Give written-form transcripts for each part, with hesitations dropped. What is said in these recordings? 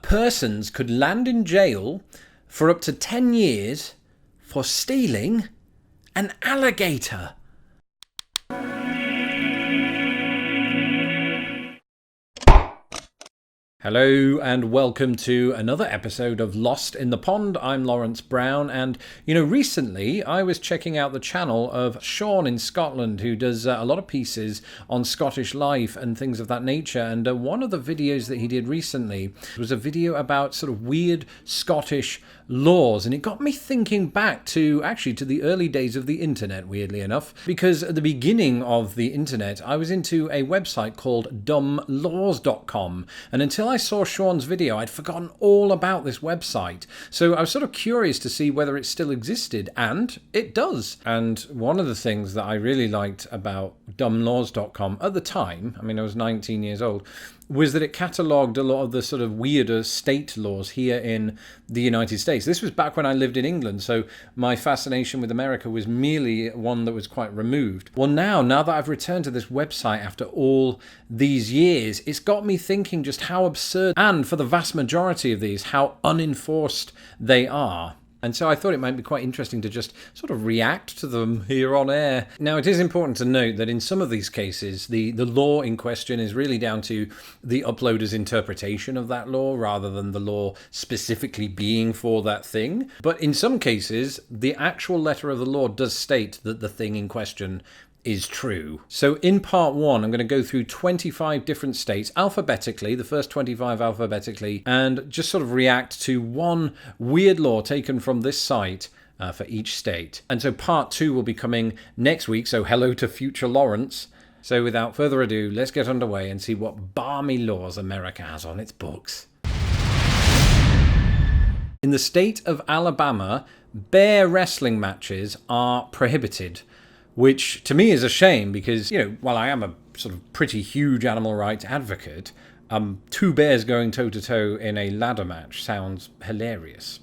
Persons could land in jail for up to 10 years for stealing an alligator. Hello and welcome to another episode of Lost in the Pond. I'm Lawrence Brown, and recently I was checking out the channel of Shaun in Scotland, who does a lot of pieces on Scottish life and things of that nature. And one of the videos that he did recently was a video about sort of weird Scottish laws, and it got me thinking back to the early days of the internet, weirdly enough, because at the beginning of the internet I was into a website called dumblaws.com, and until I saw Shaun's video I'd forgotten all about this website. So I was sort of curious to see whether it still existed, and it does. And one of the things that I really liked about dumblaws.com at the time, I was 19 years old, was that it catalogued a lot of the sort of weirder state laws here in the United States. This was back when I lived in England, so my fascination with America was merely one that was quite removed. Well, now that I've returned to this website after all these years, it's got me thinking just how absurd, and for the vast majority of these, how unenforced they are. And so I thought it might be quite interesting to just sort of react to them here on air. Now, it is important to note that in some of these cases, the law in question is really down to the uploader's interpretation of that law rather than the law specifically being for that thing. But in some cases, the actual letter of the law does state that the thing in question is true. So in part one, I'm going to go through 25 different states alphabetically, the first 25 alphabetically, and just sort of react to one weird law taken from this site for each state. And so part two will be coming next week, so hello to future Lawrence. So without further ado, let's get underway and see what balmy laws America has on its books. In the state of Alabama, bear wrestling matches are prohibited, which to me is a shame because, while I am a sort of pretty huge animal rights advocate, two bears going toe-to-toe in a ladder match sounds hilarious.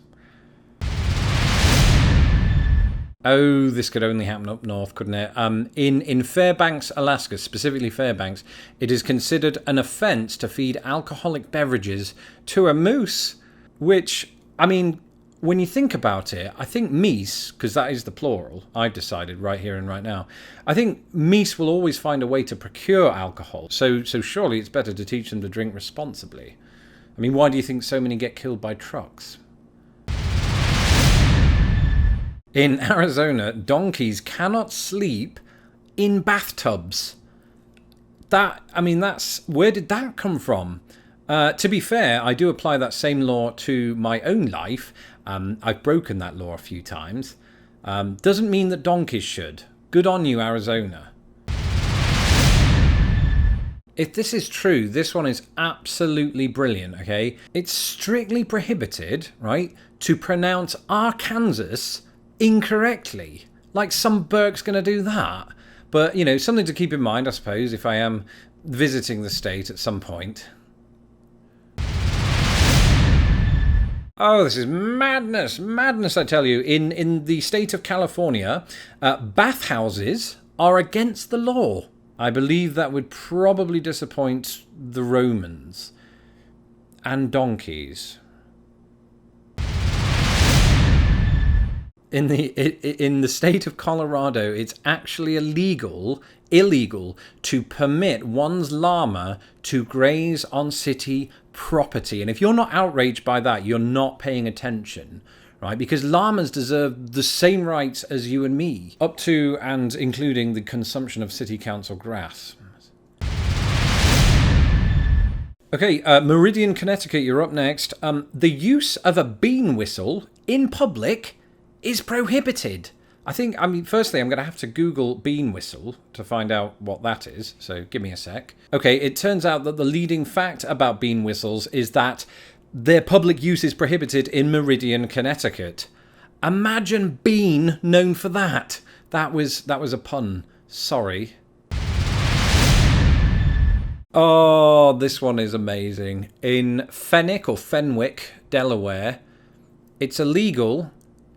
Oh, this could only happen up north, couldn't it? In Fairbanks, Alaska, specifically Fairbanks, it is considered an offense to feed alcoholic beverages to a moose, which, when you think about it, I think meese, because that is the plural, I've decided right here and right now, I think meese will always find a way to procure alcohol. So surely it's better to teach them to drink responsibly. Why do you think so many get killed by trucks? In Arizona, donkeys cannot sleep in bathtubs. Where did that come from? To be fair, I do apply that same law to my own life. I've broken that law a few times. Doesn't mean that donkeys should. Good on you, Arizona. If this is true, this one is absolutely brilliant, okay? It's strictly prohibited, right, to pronounce Arkansas incorrectly. Like some Burke's going to do that. But, something to keep in mind, I suppose, if I am visiting the state at some point. Oh, this is madness, I tell you. In the state of California, bathhouses are against the law. I believe that would probably disappoint the Romans and donkeys. In the state of Colorado, it's actually illegal to permit one's llama to graze on city property. And if you're not outraged by that, you're not paying attention, right? Because llamas deserve the same rights as you and me, up to and including the consumption of city council grass. Okay, Meridian, Connecticut, you're up next. The use of a bean whistle in public is prohibited. Firstly, I'm going to have to Google bean whistle to find out what that is, so give me a sec. Okay, it turns out that the leading fact about bean whistles is that their public use is prohibited in Meridian, Connecticut. Imagine bean known for that. That was a pun. Sorry. Oh, this one is amazing. In Fenwick, Delaware, it's illegal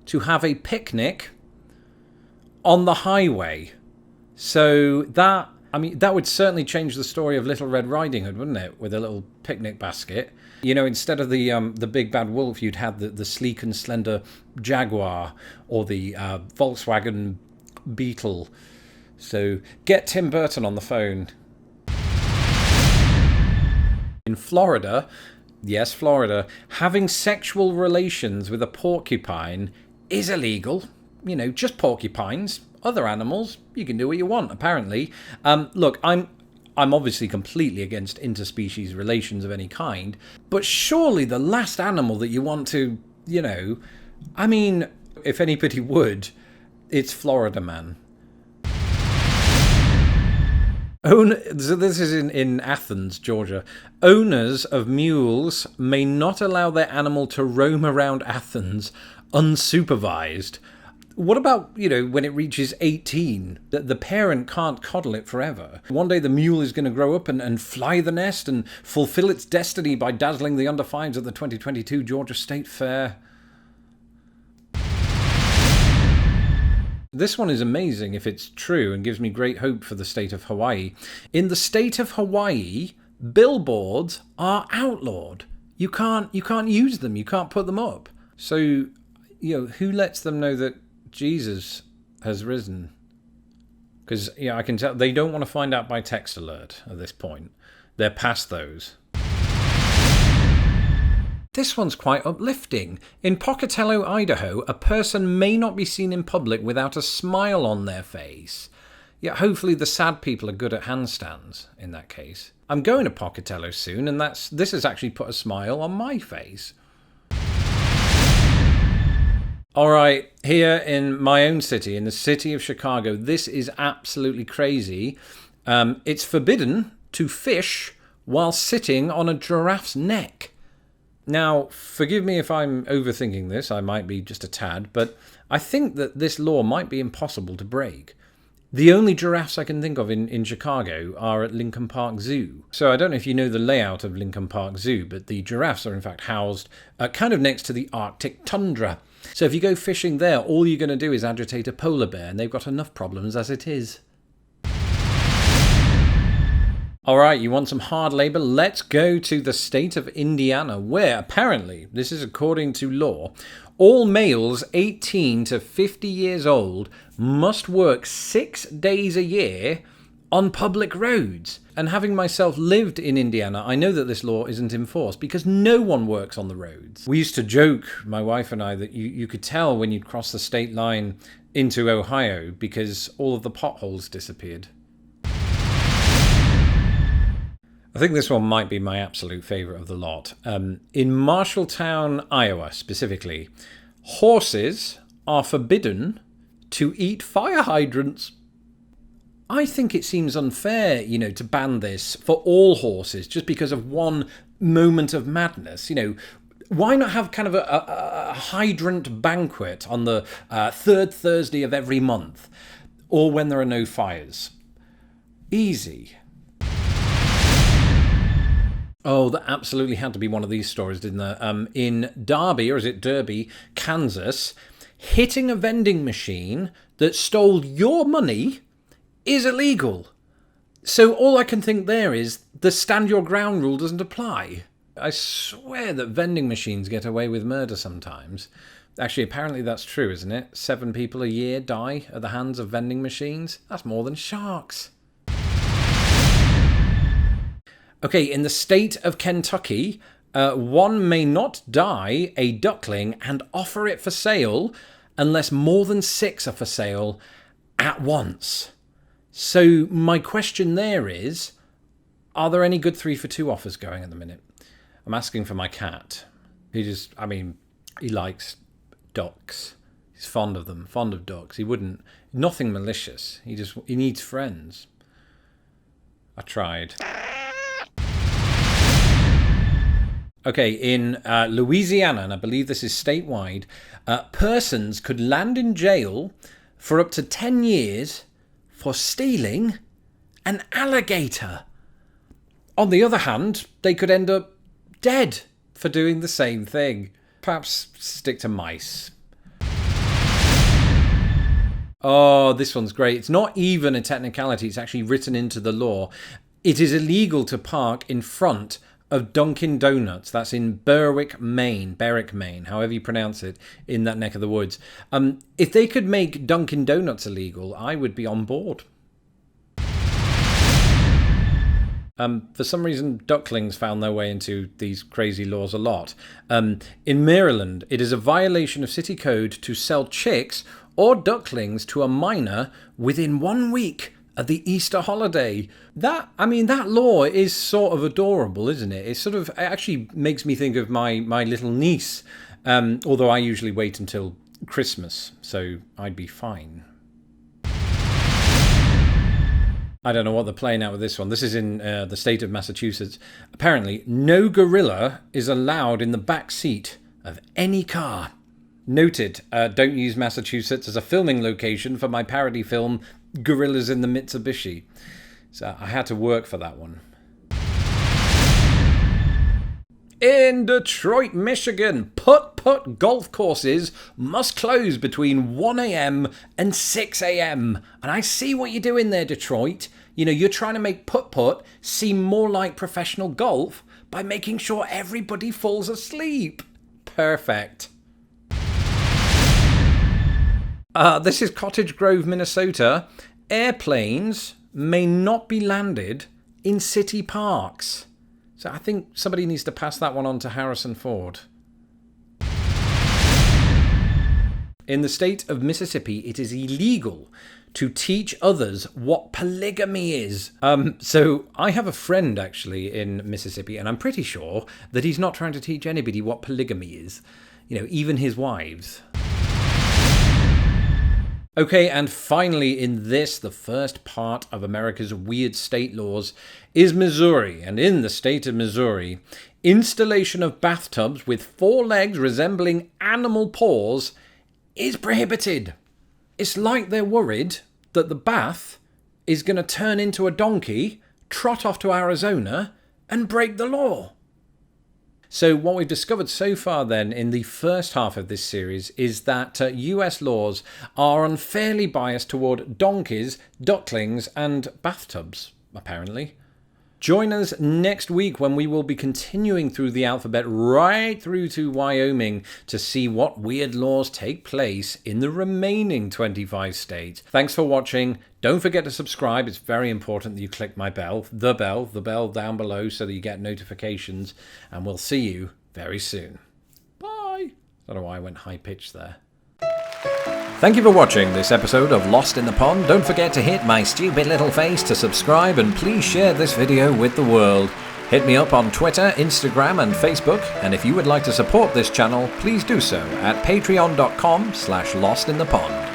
to have a picnic on the highway. So that I mean, that would certainly change the story of Little Red Riding Hood, wouldn't it? With a little picnic basket. You know, instead of the big bad wolf, you'd have the sleek and slender jaguar or the Volkswagen Beetle. So get Tim Burton on the phone. In Florida, yes, Florida, having sexual relations with a porcupine is illegal. You know, just porcupines. Other animals, you can do what you want, apparently. Look, I'm obviously completely against interspecies relations of any kind, but surely the last animal that you want to, you know, I mean, if anybody would, it's Florida Man. So this is in Athens, Georgia. Owners of mules may not allow their animal to roam around Athens unsupervised. What about, you know, when it reaches 18? The parent can't coddle it forever. One day the mule is going to grow up and fly the nest and fulfill its destiny by dazzling the under-5s at the 2022 Georgia State Fair. This one is amazing if it's true and gives me great hope for the state of Hawaii. In the state of Hawaii, billboards are outlawed. You can't use them. You can't put them up. So, you know, who lets them know that Jesus has risen? Because, yeah, I can tell they don't want to find out by text alert at this point. They're past those. This one's quite uplifting. In Pocatello, Idaho, a person may not be seen in public without a smile on their face. Yet hopefully the sad people are good at handstands in that case. I'm going to Pocatello soon, and this has actually put a smile on my face. Alright, here in my own city, in the city of Chicago, this is absolutely crazy. It's forbidden to fish while sitting on a giraffe's neck. Now, forgive me if I'm overthinking this, I might be just a tad, but I think that this law might be impossible to break. The only giraffes I can think of in Chicago are at Lincoln Park Zoo. So I don't know if you know the layout of Lincoln Park Zoo, but the giraffes are in fact housed kind of next to the Arctic tundra. So if you go fishing there, all you're going to do is agitate a polar bear, and they've got enough problems as it is. Alright, you want some hard labour? Let's go to the state of Indiana, where apparently, this is according to law, all males 18 to 50 years old must work 6 days a year on public roads. And having myself lived in Indiana, I know that this law isn't enforced because no one works on the roads. We used to joke, my wife and I, that you could tell when you'd cross the state line into Ohio because all of the potholes disappeared. I think this one might be my absolute favourite of the lot. In Marshalltown, Iowa, specifically, horses are forbidden to eat fire hydrants. I think it seems unfair, you know, to ban this for all horses just because of one moment of madness. You know, why not have kind of a hydrant banquet on the third Thursday of every month, or when there are no fires? Easy. Oh, that absolutely had to be one of these stories, didn't there? In Derby, or is it Derby, Kansas, hitting a vending machine that stole your money is illegal. So all I can think there is the stand your ground rule doesn't apply. I swear that vending machines get away with murder sometimes. Actually, apparently that's true, isn't it? 7 people a year die at the hands of vending machines. That's more than sharks. Okay, in the state of Kentucky, one may not dye a duckling and offer it for sale unless more than 6 are for sale at once. So my question there is, are there any good 3 for 2 offers going at the minute? I'm asking for my cat. He likes ducks. He's fond of them, fond of ducks. Nothing malicious. He needs friends. I tried. Okay, in Louisiana, and I believe this is statewide, persons could land in jail for up to 10 years for stealing an alligator. On the other hand, they could end up dead for doing the same thing. Perhaps stick to mice. Oh, this one's great. It's not even a technicality. It's actually written into the law. It is illegal to park in front of Dunkin' Donuts. That's in Berwick, Maine, however you pronounce it, in that neck of the woods. If they could make Dunkin' Donuts illegal, I would be on board. For some reason, ducklings found their way into these crazy laws a lot. In Maryland, it is a violation of city code to sell chicks or ducklings to a minor within 1 week of the Easter holiday. That law is sort of adorable, isn't it? It actually makes me think of my little niece, although I usually wait until Christmas, so I'd be fine. I don't know what they're playing out with this one. This is in the state of Massachusetts. Apparently, no gorilla is allowed in the back seat of any car. Noted, don't use Massachusetts as a filming location for my parody film, Gorillas in the Mitsubishi. So I had to work for that one. In Detroit, Michigan, putt-putt golf courses must close between 1 a.m. and 6 a.m. And I see what you're doing there, Detroit. You know, you're trying to make putt-putt seem more like professional golf by making sure everybody falls asleep. Perfect. This is Cottage Grove, Minnesota. Airplanes may not be landed in city parks. So I think somebody needs to pass that one on to Harrison Ford. In the state of Mississippi, it is illegal to teach others what polygamy is. So I have a friend actually in Mississippi, and I'm pretty sure that he's not trying to teach anybody what polygamy is. You know, even his wives. Okay, and finally in this, the first part of America's weird state laws, is Missouri. And in the state of Missouri, installation of bathtubs with 4 legs resembling animal paws is prohibited. It's like they're worried that the bath is going to turn into a donkey, trot off to Arizona, and break the law. So what we've discovered so far then in the first half of this series is that US laws are unfairly biased toward donkeys, ducklings and bathtubs, apparently. Join us next week when we will be continuing through the alphabet right through to Wyoming to see what weird laws take place in the remaining 25 states. Thanks for watching. Don't forget to subscribe. It's very important that you click my bell, the bell down below so that you get notifications. And we'll see you very soon. Bye. I don't know why I went high-pitched there. Thank you for watching this episode of Lost in the Pond. Don't forget to hit my stupid little face to subscribe, and please share this video with the world. Hit me up on Twitter, Instagram and Facebook, and if you would like to support this channel, please do so at patreon.com/lostinthepond.